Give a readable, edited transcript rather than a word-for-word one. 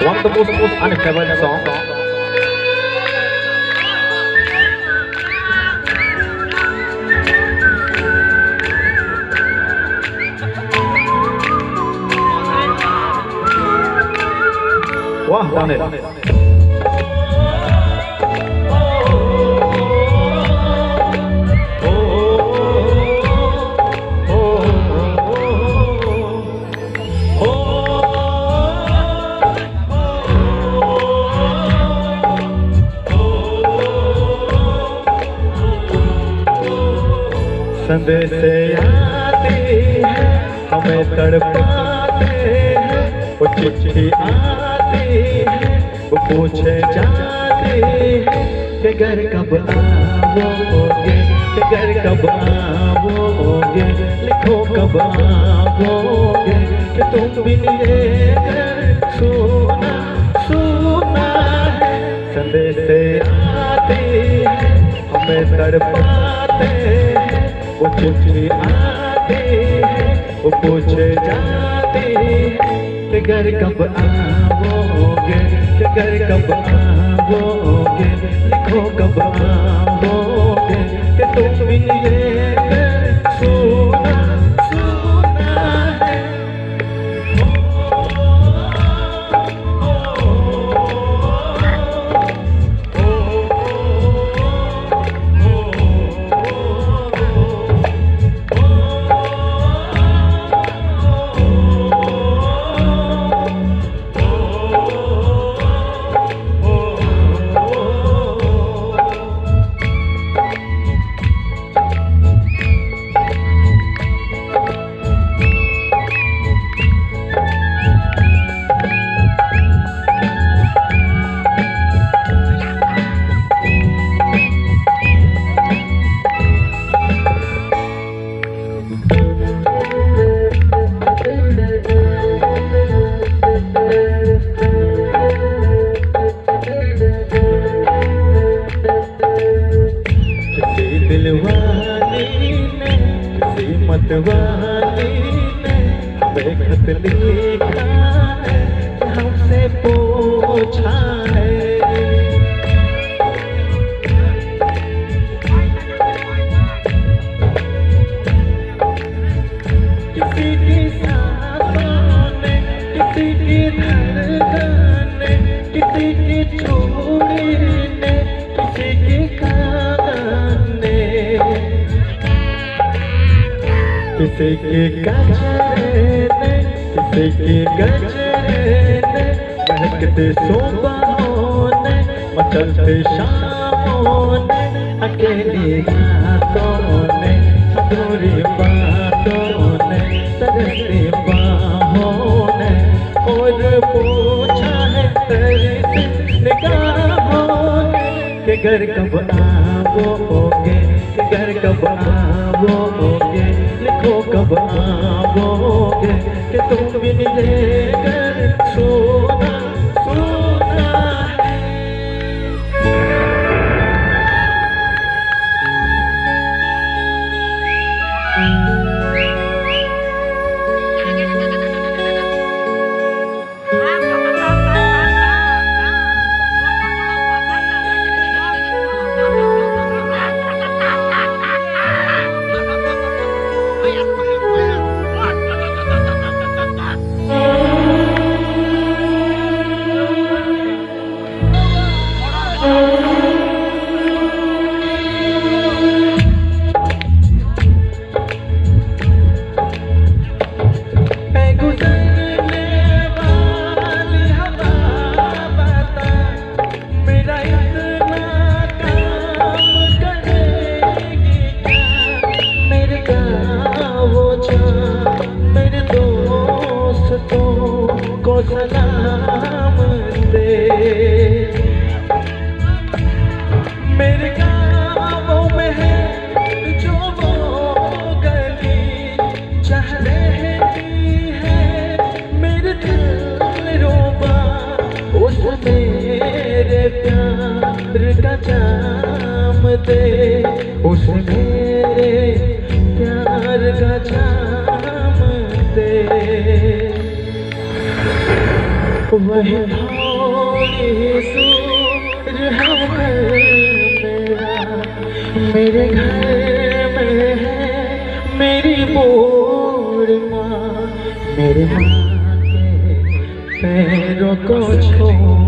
One of the most unfavorite song. Wah, done it. संदेश आते हैं हमें तड़पाते हैं, वो चिट्ठी आती है वो पूछे जाते हैं कि घर कब आओगे, कि घर कब आओगे, लिखो कब आओगे, कि तुम बिन ये घर सोना सोना है। संदेश आते हैं हमें तड़पाते हैं, वो चिट्ठी आती है वो पूछे जाते हैं कि घर कब आओगे, कि घर कब आओगे, लिखो कब आओगे, कि तुम बिन ये घर सोना सोना है। मतवाली ने हमें खत लिखा है, हमसे पूछा है, किसी की सांसों ने, किसी की धड़कन ने, किसी की चूड़ी ने, किसी की कान ने, किसी की गजरे ने, किसी की गजरे ने, महकते सुबहों ने, मचलते शामों ने, अकेली रातों ने, अधूरी बातों ने, तरसती बाहों ने, और पूछा है तेरे से निगाहों ने कि घर कब आओगे, कि घर कब आओगे, लिखो कब आओगे, कि तुम बिन ये घर सोना सोना है। सलाम दे मेरे गाँवों में है जो वो गली जहाँ रहती है मेरे दिल रोबा, उस मेरे प्यार का जाम दे, उस मेरे प्यार का जाम दे। वही मेरे घर में है मेरी बूढ़ी माँ, मेरे माँ के पैरों को छू